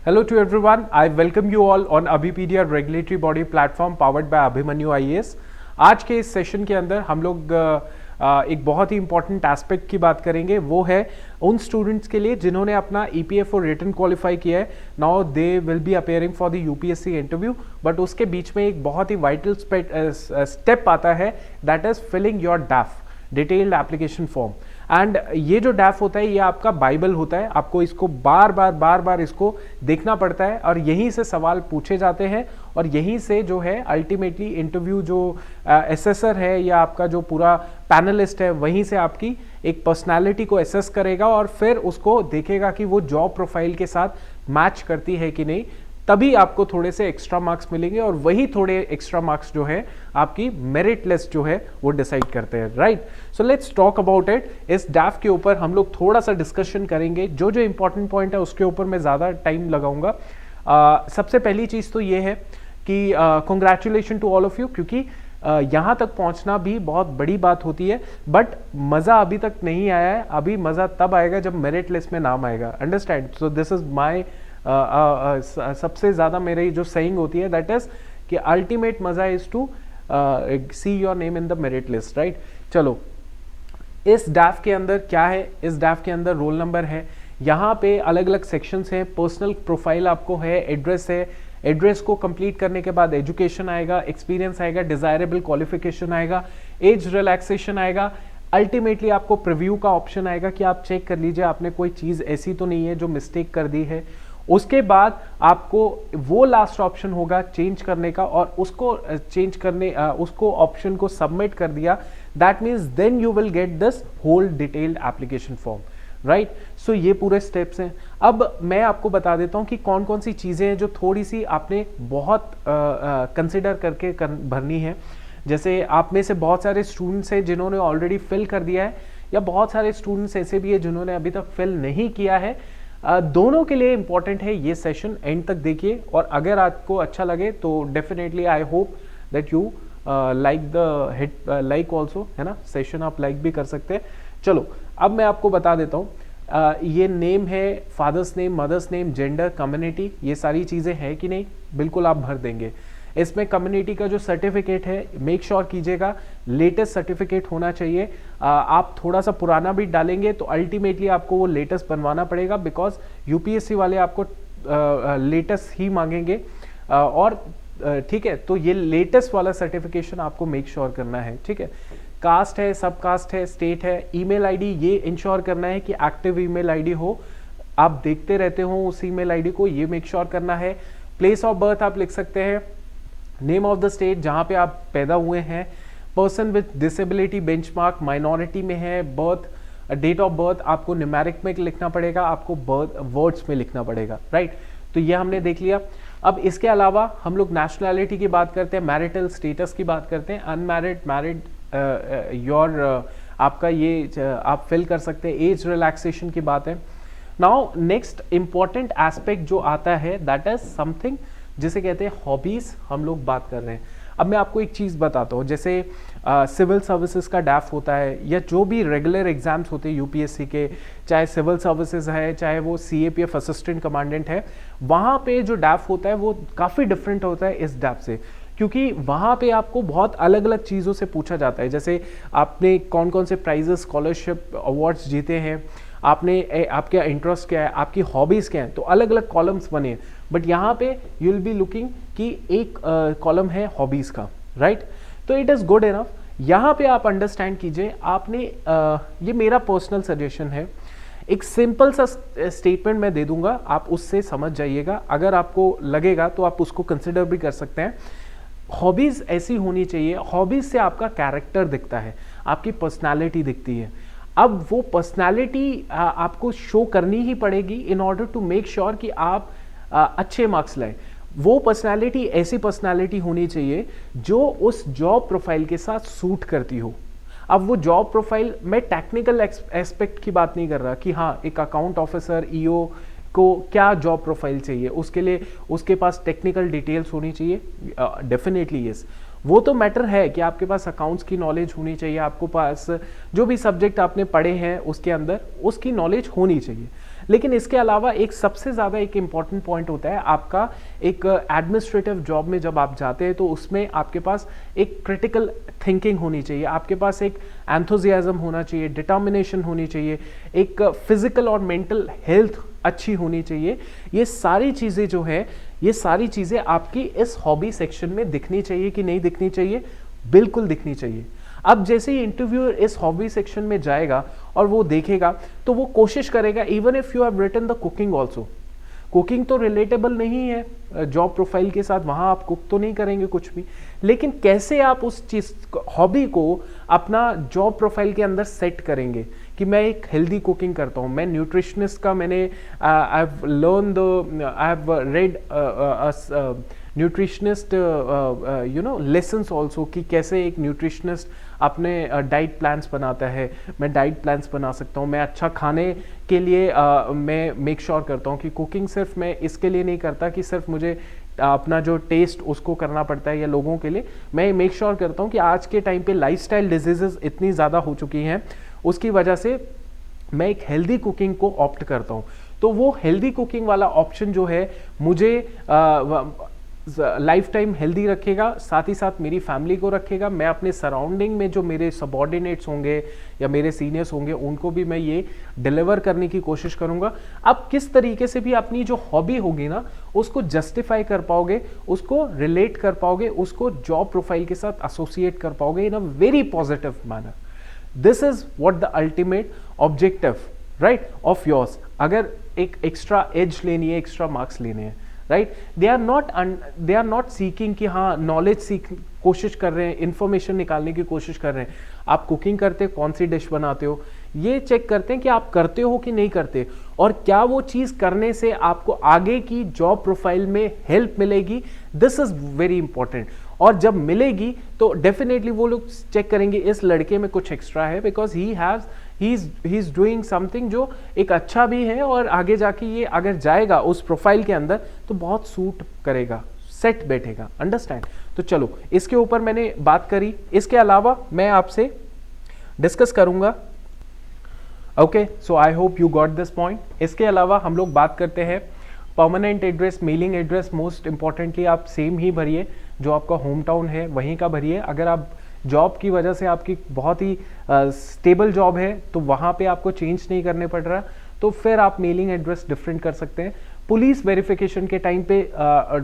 Hello to everyone. I welcome you all on Abhipedia regulatory body platform powered by Abhimanyu IAS. आज के इस session के अंदर हम लोग एक बहुत ही इंपॉर्टेंट एस्पेक्ट की बात करेंगे, वो है उन स्टूडेंट्स के लिए जिन्होंने अपना EPF और रिटन क्वालिफाई किया है. Now they will be appearing for the UPSC interview, but उसके बीच में एक बहुत ही वाइटल स्टेप आता है, that is filling your DAF, detailed application form. And ये जो डैफ होता है ये आपका बाइबल होता है, आपको इसको बार बार इसको देखना पड़ता है और यहीं से सवाल पूछे जाते हैं और यहीं से जो है अल्टीमेटली इंटरव्यू जो एसेसर है या आपका जो पूरा पैनलिस्ट है वहीं से आपकी एक पर्सनालिटी को एसेस करेगा और फिर उसको देखेगा कि वो जॉब प्रोफाइल के साथ मैच करती है कि नहीं, तभी आपको थोड़े से एक्स्ट्रा मार्क्स मिलेंगे और वही थोड़े एक्स्ट्रा मार्क्स जो है आपकी मेरिट लिस्ट जो है वो डिसाइड करते हैं. Right, so let's talk about it. इस डैफ के ऊपर हम लोग थोड़ा सा डिस्कशन करेंगे, जो जो इंपॉर्टेंट पॉइंट है उसके ऊपर मैं ज़्यादा टाइम लगाऊंगा. सबसे पहली चीज़ तो ये है कि congratulation to all of you, क्योंकि यहाँ तक पहुँचना भी बहुत बड़ी बात होती है, बट मज़ा अभी तक नहीं आया है. अभी मज़ा तब आएगा जब मेरिट लिस्ट में नाम आएगा. Understand? So this is my सबसे ज़्यादा मेरी जो सेइंग होती है दैट इज कि अल्टीमेट मज़ा is to see your name in the merit list. Right, चलो इस डैफ के अंदर क्या है, इस डैफ के अंदर रोल नंबर है, यहाँ पे अलग अलग सेक्शंस हैं, पर्सनल प्रोफाइल आपको है, एड्रेस है, एड्रेस को कंप्लीट करने के बाद एजुकेशन आएगा, एक्सपीरियंस आएगा, डिजायरेबल क्वालिफिकेशन आएगा, एज रिलैक्सेशन आएगा, अल्टीमेटली आपको प्रीव्यू का ऑप्शन आएगा कि आप चेक कर लीजिए आपने कोई चीज़ ऐसी तो नहीं है जो मिस्टेक कर दी है. उसके बाद आपको वो लास्ट ऑप्शन होगा चेंज करने का और उसको चेंज करने उसको ऑप्शन को सबमिट कर दिया, that means then you will get this whole detailed application form. Right, so ये पूरे स्टेप्स हैं. अब मैं आपको बता देता हूँ कि कौन कौन सी चीज़ें हैं जो थोड़ी सी आपने बहुत कंसिडर करके भरनी है. जैसे आप में से बहुत सारे स्टूडेंट्स हैं जिन्होंने ऑलरेडी फिल कर दिया है, या बहुत सारे स्टूडेंट्स ऐसे भी है जिन्होंने अभी तक फिल नहीं किया है. दोनों के लिए इंपॉर्टेंट है ये सेशन, एंड तक देखिए और अगर आपको अच्छा लगे तो definitely I hope that you like the hit like also, है ना. सेशन आप लाइक भी कर सकते हैं. चलो अब मैं आपको बता देता हूँ, ये नेम है, father's name, mother's name, gender, community, ये सारी चीज़ें हैं कि नहीं, बिल्कुल आप भर देंगे. इसमें कम्युनिटी का जो सर्टिफिकेट है मेक श्योर कीजिएगा लेटेस्ट सर्टिफिकेट होना चाहिए. आप थोड़ा सा पुराना भी डालेंगे तो अल्टीमेटली आपको वो लेटेस्ट बनवाना पड़ेगा, बिकॉज UPSC वाले आपको लेटेस्ट ही मांगेंगे. और ठीक है, तो ये लेटेस्ट वाला सर्टिफिकेशन आपको मेक श्योर करना है. ठीक है, कास्ट है, सब कास्ट है, स्टेट है, ईमेल आईडी ये इंश्योर करना है कि एक्टिव ईमेल आईडी हो, आप देखते रहते हो उस ईमेल आईडी को, ये मेक श्योर करना है. प्लेस ऑफ बर्थ आप लिख सकते हैं, नेम ऑफ द स्टेट जहाँ पे आप पैदा हुए हैं, person with disability benchmark minority में है, बर्थ डेट ऑफ बर्थ आपको न्यूमेरिक में लिखना पड़ेगा, आपको बर्थ वर्ड्स में लिखना पड़ेगा. राइट, तो ये हमने देख लिया. अब इसके अलावा हम लोग नेशनैलिटी की बात करते हैं, मैरिटल स्टेटस की बात करते हैं, अनमैरिड, मैरिड, योर आपका ये आप फिल कर सकते हैं. एज रिलैक्सेशन की बात है. नाउ नेक्स्ट इंपॉर्टेंट एस्पेक्ट जो आता है दैट इज समथिंग जिसे कहते हैं हॉबीज, हम लोग बात कर रहे हैं. अब मैं आपको एक चीज़ बताता हूँ, जैसे सिविल सर्विसेज का डैफ होता है या जो भी रेगुलर एग्जाम्स होते हैं UPSC के, चाहे सिविल सर्विसेज है चाहे वो CAPF असिस्टेंट कमांडेंट है, वहाँ पे जो डैफ होता है वो काफ़ी डिफरेंट होता है इस डैफ से, क्योंकि वहाँ पे आपको बहुत अलग अलग चीज़ों से पूछा जाता है. जैसे आपने कौन कौन से प्राइजेस, स्कॉलरशिप, अवार्ड्स जीते हैं, आपने आपके इंटरेस्ट क्या है, आपकी हॉबीज़ क्या हैं, तो अलग अलग कॉलम्स बने हैं. बट यहाँ पे यू विल बी लुकिंग कि एक कॉलम है हॉबीज़ का. राइट, तो इट इज़ गुड इनफ. यहाँ पे आप अंडरस्टैंड कीजिए, आपने ये मेरा पर्सनल सजेशन है, एक सिंपल सा स्टेटमेंट मैं दे दूंगा, आप उससे समझ जाइएगा. अगर आपको लगेगा तो आप उसको कंसिडर भी कर सकते हैं. हॉबीज़ ऐसी होनी चाहिए, हॉबीज़ से आपका कैरेक्टर दिखता है, आपकी पर्सनैलिटी दिखती है. अब वो पर्सनैलिटी आपको शो करनी ही पड़ेगी in order to make sure कि आप अच्छे मार्क्स लाएं. वो पर्सनैलिटी ऐसी पर्सनैलिटी होनी चाहिए जो उस जॉब प्रोफाइल के साथ सूट करती हो. अब वो जॉब प्रोफाइल, मैं टेक्निकल एस्पेक्ट की बात नहीं कर रहा कि हाँ एक अकाउंट ऑफिसर, EO को क्या जॉब प्रोफाइल चाहिए, उसके लिए उसके पास टेक्निकल डिटेल्स होनी चाहिए. डेफिनेटली यस, वो तो मैटर है कि आपके पास अकाउंट्स की नॉलेज होनी चाहिए, आपको पास जो भी सब्जेक्ट आपने पढ़े हैं उसके अंदर उसकी नॉलेज होनी चाहिए. लेकिन इसके अलावा एक सबसे ज़्यादा एक इम्पॉर्टेंट पॉइंट होता है आपका एक एडमिनिस्ट्रेटिव जॉब में जब आप जाते हैं तो उसमें आपके पास एक क्रिटिकल थिंकिंग होनी चाहिए, आपके पास एक एंथुजियाज्म होना चाहिए, डिटर्मिनेशन होनी चाहिए, एक फिजिकल और मेंटल हेल्थ अच्छी होनी चाहिए। ये सारी चीज़ें जो है, ये सारी चीज़ें आपकी इस हॉबी सेक्शन में दिखनी चाहिए कि नहीं दिखनी चाहिए? बिल्कुल दिखनी चाहिए। अब जैसे ही इंटरव्यूअर इस हॉबी सेक्शन में जाएगा और वो देखेगा तो वो कोशिश करेगा, even if you have written the cooking also, cooking तो रिलेटेबल नहीं है जॉब प्रोफाइल के साथ, वहाँ आप कुक तो नहीं करेंगे कुछ भी, लेकिन कैसे आप उस चीज़ हॉबी को अपना जॉब प्रोफाइल के अंदर सेट करेंगे कि मैं एक हेल्दी कुकिंग करता हूँ, मैं न्यूट्रिशनिस्ट का मैंने I have learn the I have read nutritionist you know lessons also कि कैसे एक न्यूट्रिशनिस्ट अपने डाइट प्लान्स बनाता है, मैं डाइट प्लान्स बना सकता हूँ। मैं अच्छा खाने के लिए मैं मेक श्योर करता हूँ कि कुकिंग सिर्फ मैं इसके लिए नहीं करता कि सिर्फ मुझे अपना जो टेस्ट उसको करना पड़ता है या लोगों के लिए, मैं मेक श्योर करता हूँ कि आज के टाइम पे लाइफस्टाइल डिजीजेस इतनी ज़्यादा हो चुकी हैं, उसकी वजह से मैं एक हेल्दी कुकिंग को ऑप्ट करता हूँ। तो वो हेल्दी कुकिंग वाला ऑप्शन जो है मुझे लाइफ टाइम हेल्दी रखेगा, साथ ही साथ मेरी फैमिली को रखेगा, मैं अपने सराउंडिंग में जो मेरे सबॉर्डिनेट्स होंगे या मेरे सीनियर्स होंगे उनको भी मैं ये डिलीवर करने की कोशिश करूंगा। अब किस तरीके से भी अपनी जो हॉबी होगी ना उसको जस्टिफाई कर पाओगे, उसको रिलेट कर पाओगे, उसको जॉब प्रोफाइल के साथ एसोसिएट कर पाओगे in a very positive manner. This is what the ultimate objective right of yours. अगर एक एक्स्ट्रा एज लेनी है, एक्स्ट्रा मार्क्स लेने हैं, right, they are not seeking कि हाँ नॉलेज सीख कोशिश कर रहे हैं, इंफॉर्मेशन निकालने की कोशिश कर रहे हैं। आप कुकिंग करते कौन सी डिश बनाते हो ये चेक करते हैं कि आप करते हो कि नहीं करते, और क्या वो चीज़ करने से आपको आगे की जॉब प्रोफाइल में हेल्प मिलेगी। This is very important. और जब मिलेगी तो डेफिनेटली वो लोग चेक करेंगे इस लड़के में कुछ एक्स्ट्रा है, because he is doing something जो एक अच्छा भी है, और आगे जाके ये अगर जाएगा उस प्रोफाइल के अंदर तो बहुत सूट करेगा, सेट बैठेगा। अंडरस्टैंड? तो चलो इसके ऊपर मैंने बात करी। इसके अलावा मैं आपसे डिस्कस करूंगा। Okay, so I hope you got this point. इसके अलावा हम लोग बात करते हैं permanent address, mailing address. Most importantly आप सेम ही भरिए, जो आपका होम टाउन है वहीं का भरिए। अगर आप जॉब की वजह से आपकी बहुत ही स्टेबल जॉब है तो वहाँ पे आपको चेंज नहीं करने पड़ रहा, तो फिर आप मेलिंग एड्रेस डिफरेंट कर सकते हैं। पुलिस वेरिफिकेशन के टाइम पे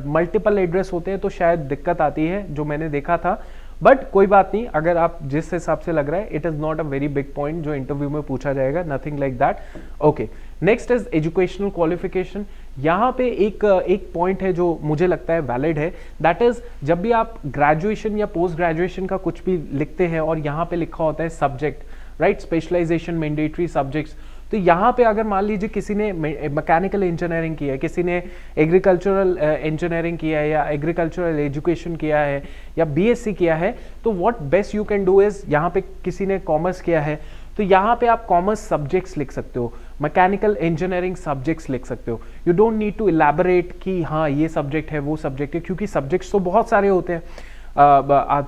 मल्टीपल एड्रेस होते हैं तो शायद दिक्कत आती है, जो मैंने देखा था, बट कोई बात नहीं। अगर आप जिस हिसाब से लग रहा है, it is not a very big point जो इंटरव्यू में पूछा जाएगा, nothing like that. Okay, next is educational qualification. यहाँ पे एक पॉइंट है जो मुझे लगता है वैलिड है, दैट इज जब भी आप ग्रेजुएशन या पोस्ट ग्रेजुएशन का कुछ भी लिखते हैं और यहाँ पे लिखा होता है subject, right, specialisation, mandatory subjects, तो यहाँ पे अगर मान लीजिए किसी ने मैकेनिकल इंजीनियरिंग किया है, किसी ने एग्रीकल्चरल इंजीनियरिंग किया है, या एग्रीकल्चरल एजुकेशन किया है, या बीएससी किया है, तो what best you can do is, यहाँ पे किसी ने कॉमर्स किया है तो यहाँ पे आप कॉमर्स सब्जेक्ट्स लिख सकते हो, मैकेनिकल इंजीनियरिंग सब्जेक्ट्स लिख सकते हो। You don't need to elaborate कि हाँ ये सब्जेक्ट है वो सब्जेक्ट है, क्योंकि सब्जेक्ट्स तो बहुत सारे होते हैं।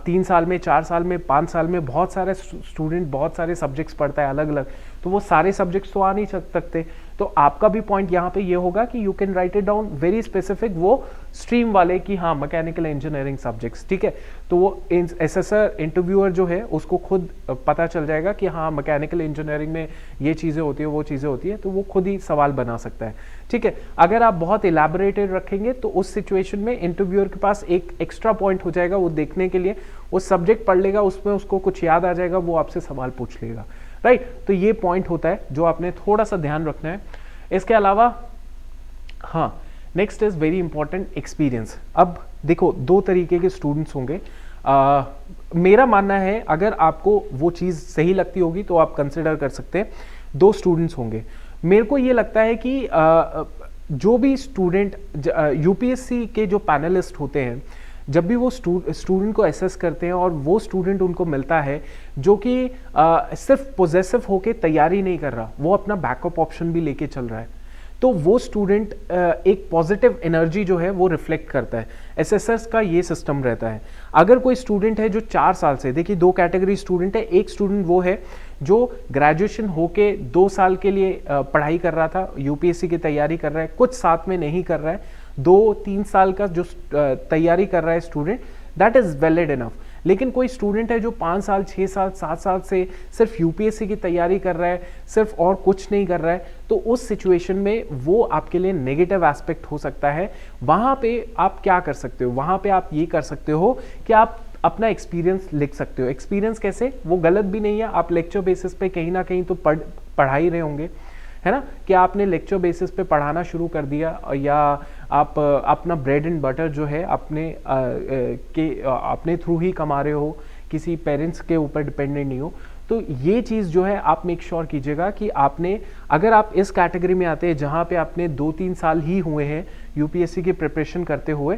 3 साल में, 4 साल में, 5 साल में बहुत सारे स्टूडेंट बहुत सारे सब्जेक्ट्स पढ़ता है अलग अलग, तो वो सारे सब्जेक्ट्स तो आ नहीं सकते। तो आपका भी पॉइंट यहाँ पे ये होगा कि you can write it down very specific, वो स्ट्रीम वाले कि हाँ मैकेनिकल इंजीनियरिंग सब्जेक्ट्स, ठीक है। तो वो एसेसर इंटरव्यूअर जो है उसको खुद पता चल जाएगा कि हाँ मैकेनिकल इंजीनियरिंग में ये चीज़ें होती है वो चीज़ें होती है, तो वो खुद ही सवाल बना सकता है, ठीक है। अगर आप बहुत इलैबोरेटेड रखेंगे तो उस सिचुएशन में इंटरव्यूअर के पास एक एक्स्ट्रा पॉइंट हो जाएगा, वो देखने के लिए वो सब्जेक्ट पढ़ लेगा, उसमें उसको कुछ याद आ जाएगा, वो आपसे सवाल पूछ लेगा, राइट। तो ये पॉइंट होता है जो आपने थोड़ा सा ध्यान रखना है। इसके अलावा हाँ, next is very important experience. अब देखो 2 तरीके के स्टूडेंट्स होंगे। मेरा मानना है अगर आपको वो चीज़ सही लगती होगी तो आप कंसिडर कर सकते हैं। 2 स्टूडेंट्स होंगे। मेरे को ये लगता है कि जो भी स्टूडेंट यूपीएससी के जो पैनलिस्ट होते हैं, जब भी वो स्टूडेंट को असेस करते हैं और वो स्टूडेंट उनको मिलता है जो कि सिर्फ पोजेसिव होके तैयारी नहीं कर रहा, वो अपना बैकअप ऑप्शन भी लेके चल रहा है, तो वो स्टूडेंट एक पॉजिटिव एनर्जी जो है वो रिफ्लेक्ट करता है। एसएसएस का ये सिस्टम रहता है। अगर कोई स्टूडेंट है जो 4 साल से, देखिए 2 कैटेगरी स्टूडेंट है। एक स्टूडेंट वो है जो ग्रेजुएशन होके 2 साल के लिए पढ़ाई कर रहा था, यूपीएससी की तैयारी कर रहा है, कुछ साथ में नहीं कर रहा है, 2-3 साल का जो तैयारी कर रहा है student, that is valid enough. लेकिन कोई स्टूडेंट है जो 5 साल 6 साल 7 साल से सिर्फ यूपीएससी की तैयारी कर रहा है, सिर्फ और कुछ नहीं कर रहा है, तो उस सिचुएशन में वो आपके लिए नेगेटिव एस्पेक्ट हो सकता है। वहां पे आप क्या कर सकते हो, वहां पे आप ये कर सकते हो कि आप अपना एक्सपीरियंस लिख सकते हो। एक्सपीरियंस कैसे, वो गलत भी नहीं है, आप लेक्चर बेसिस पे कहीं ना कहीं तो पढ़ा ही रहे होंगे, है ना, कि आपने लेक्चर बेसिस पे पढ़ाना शुरू कर दिया, या आप अपना ब्रेड एंड बटर जो है अपने थ्रू ही कमा रहे हो, किसी पेरेंट्स के ऊपर डिपेंडेंट नहीं हो। तो ये चीज़ जो है आप मेक श्योर कीजिएगा कि आपने, अगर आप इस कैटेगरी में आते हैं जहाँ पे आपने 2-3 साल ही हुए हैं यूपीएससी की प्रिपरेशन करते हुए,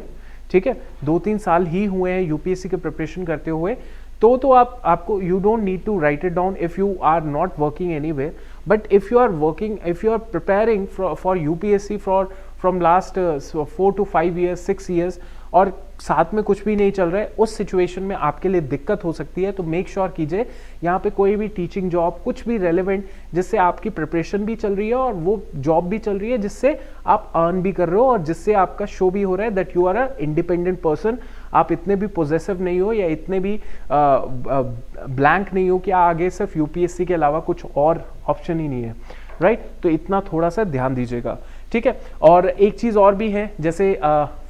ठीक है, 2-3 साल ही हुए हैं यूपीएससी की प्रिपरेशन करते हुए, तो आपको you don't need to write it down if you are not working anywhere. But if you are working, if you are preparing for UPSC from last 4 to 5 years 6 years और साथ में कुछ भी नहीं चल रहा है, उस सिचुएशन में आपके लिए दिक्कत हो सकती है। तो मेक श्योर कीजिए यहाँ पे कोई भी टीचिंग जॉब, कुछ भी रेलेवेंट जिससे आपकी प्रिपरेशन भी चल रही है और वो जॉब भी चल रही है जिससे आप अर्न भी कर रहे हो और जिससे आपका शो भी हो रहा है that you are a independent person. आप इतने भी पोजेसिव नहीं हो या इतने भी ब्लैंक नहीं हो कि आगे सिर्फ यूपीएससी के अलावा कुछ और ऑप्शन ही नहीं है, राइट। तो इतना थोड़ा सा ध्यान दीजिएगा, ठीक है। और एक चीज़ और भी है, जैसे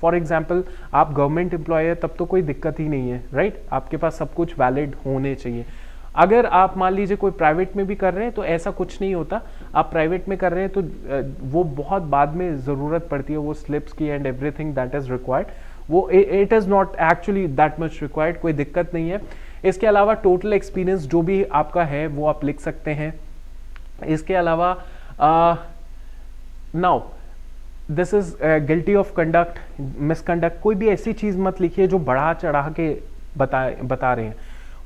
फॉर एग्जांपल आप गवर्नमेंट एम्प्लॉय है तब तो कोई दिक्कत ही नहीं है, राइट, आपके पास सब कुछ वैलिड होने चाहिए। अगर आप मान लीजिए कोई प्राइवेट में भी कर रहे हैं तो ऐसा कुछ नहीं होता। आप प्राइवेट में कर रहे हैं तो वो बहुत बाद में ज़रूरत पड़ती है वो स्लिप्स की and everything that is required, वो it is not actually that much required, कोई दिक्कत नहीं है। इसके अलावा टोटल एक्सपीरियंस जो भी आपका है वो आप लिख सकते हैं। इसके अलावा now this is guilty of conduct, misconduct, कोई भी ऐसी चीज़ मत लिखिए जो बढ़ा चढ़ा के बता रहे हैं।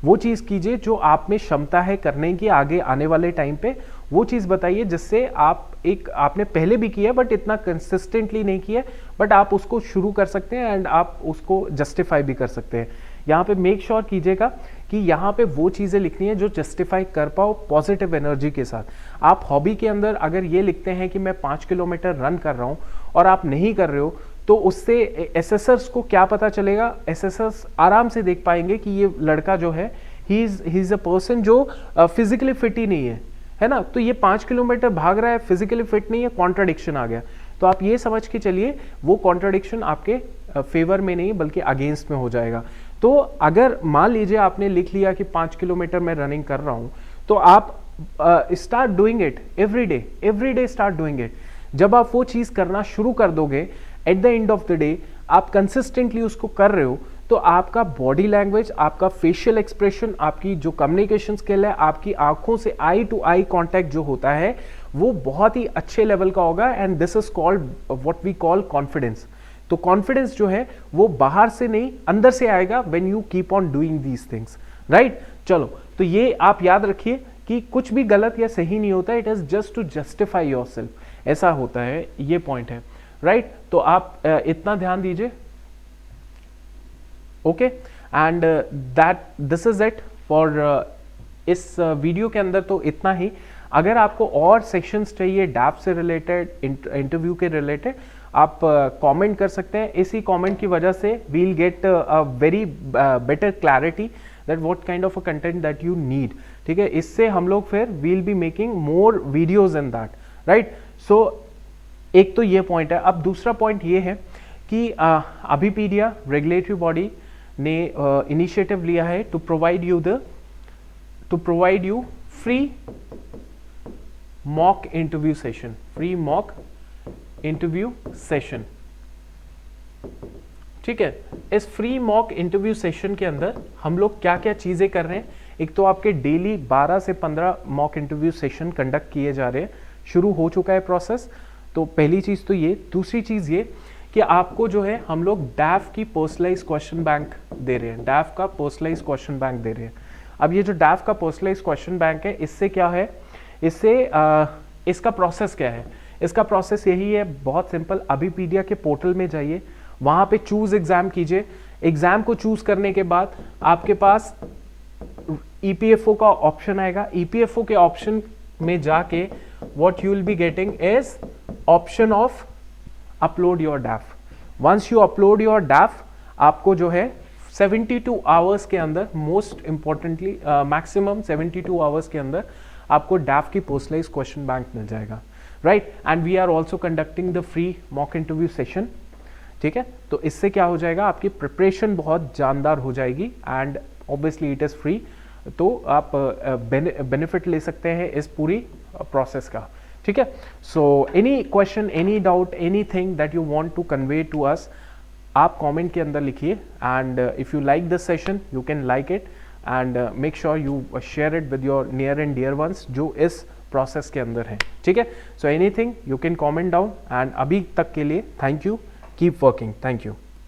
वो चीज़ कीजिए जो आप में क्षमता है करने की आगे आने वाले टाइम पे, वो चीज़ बताइए जिससे आपने पहले भी किया बट इतना कंसिस्टेंटली नहीं किया, बट आप उसको शुरू कर सकते हैं एंड आप उसको जस्टिफाई भी कर सकते हैं। यहाँ पे मेक श्योर कीजिएगा कि यहाँ पे वो चीज़ें लिखनी है जो जस्टिफाई कर पाओ पॉजिटिव एनर्जी के साथ। आप हॉबी के अंदर अगर ये लिखते हैं कि मैं 5 किलोमीटर रन कर रहा हूँ और आप नहीं कर रहे हो, तो उससे एसएसएस को क्या पता चलेगा, एसएसएस आराम से देख पाएंगे कि ये लड़का जो है ही इज अ पर्सन जो फिजिकली फिट ही नहीं है ना। तो ये 5 किलोमीटर भाग रहा है, फिजिकली फिट नहीं है, कॉन्ट्राडिक्शन आ गया। तो आप ये समझ के चलिए वो कॉन्ट्राडिक्शन आपके फेवर में नहीं बल्कि अगेंस्ट में हो जाएगा। तो अगर मान लीजिए आपने लिख लिया कि 5 किलोमीटर मैं रनिंग कर रहा हूं, तो आप start doing it every day start doing it. जब आप वो चीज़ करना शुरू कर दोगे, at the end of the day आप कंसिस्टेंटली उसको कर रहे हो, तो आपका बॉडी लैंग्वेज, आपका फेशियल एक्सप्रेशन, आपकी जो कम्युनिकेशन स्किल है, आपकी आंखों से आई टू आई कांटेक्ट जो होता है वो बहुत ही अच्छे लेवल का होगा and this is called what we call confidence. तो कॉन्फिडेंस जो है वो बाहर से नहीं अंदर से आएगा when you keep on doing these things, right. चलो, तो ये आप याद रखिए कि कुछ भी गलत या सही नहीं होता, it is just to justify yourself, ऐसा होता है, ये पॉइंट है, राइट। तो आप इतना ध्यान दीजिए, okay. And this is it for इस वीडियो के अंदर। तो इतना ही। अगर आपको और सेक्शंस चाहिए डैप से रिलेटेड, इंटरव्यू के रिलेटेड, आप कमेंट कर सकते हैं। इसी कमेंट की वजह से we'll get a very better clarity that what kind of a content that you need, ठीक है। इससे हम लोग फिर we'll be making more videos in that, right. So एक तो ये पॉइंट है। अब दूसरा पॉइंट ये है कि अभिपीडिया रेगुलेटरी बॉडी ने इनिशिएटिव लिया है to provide you free mock interview session, free mock interview session, ठीक है। इस फ्री मॉक इंटरव्यू सेशन के अंदर हम लोग क्या क्या चीजें कर रहे हैं, एक तो आपके डेली 12 से 15 मॉक इंटरव्यू सेशन कंडक्ट किए जा रहे हैं, शुरू हो चुका है प्रोसेस। तो पहली चीज तो ये। दूसरी चीज ये कि आपको जो है हम लोग डैफ की पर्सनलाइज क्वेश्चन बैंक दे रहे हैं, डैफ का पर्सनलाइज क्वेश्चन बैंक दे रहे हैं। अब ये जो डैफ का पर्सनलाइज क्वेश्चन बैंक है, इससे क्या है, इससे इसका प्रोसेस क्या है, इसका प्रोसेस यही है, बहुत सिंपल। अभीपीडिया के पोर्टल में जाइए, वहां पे चूज एग्जाम कीजिए। एग्जाम को चूज करने के बाद आपके पास ईपीएफओ का ऑप्शन आएगा। ईपीएफओ के ऑप्शन में जाके what you will be getting is option of upload your DAF. Once you upload your DAF, आपको जो है 72 आवर्स के अंदर, मोस्ट इंपॉर्टेंटली मैक्सिमम 72 आवर्स के अंदर आपको डैफ की पोस्टलाइज क्वेश्चन बैंक मिल जाएगा, right. And we are also conducting the free mock interview session, ठीक है। तो इससे क्या हो जाएगा, आपकी प्रिपरेशन बहुत जानदार हो जाएगी and obviously it is free. तो आप बेनिफिट ले सकते हैं इस पूरी प्रोसेस का, ठीक है। So any question, any doubt, anything that you want to convey to us, आप कमेंट के अंदर लिखिए। And if you like this session you can like it and make sure you share it with your near and dear ones जो इस process के अंदर है, ठीक है। So anything you can comment down. And अभी तक के लिए thank you, keep working, thank you.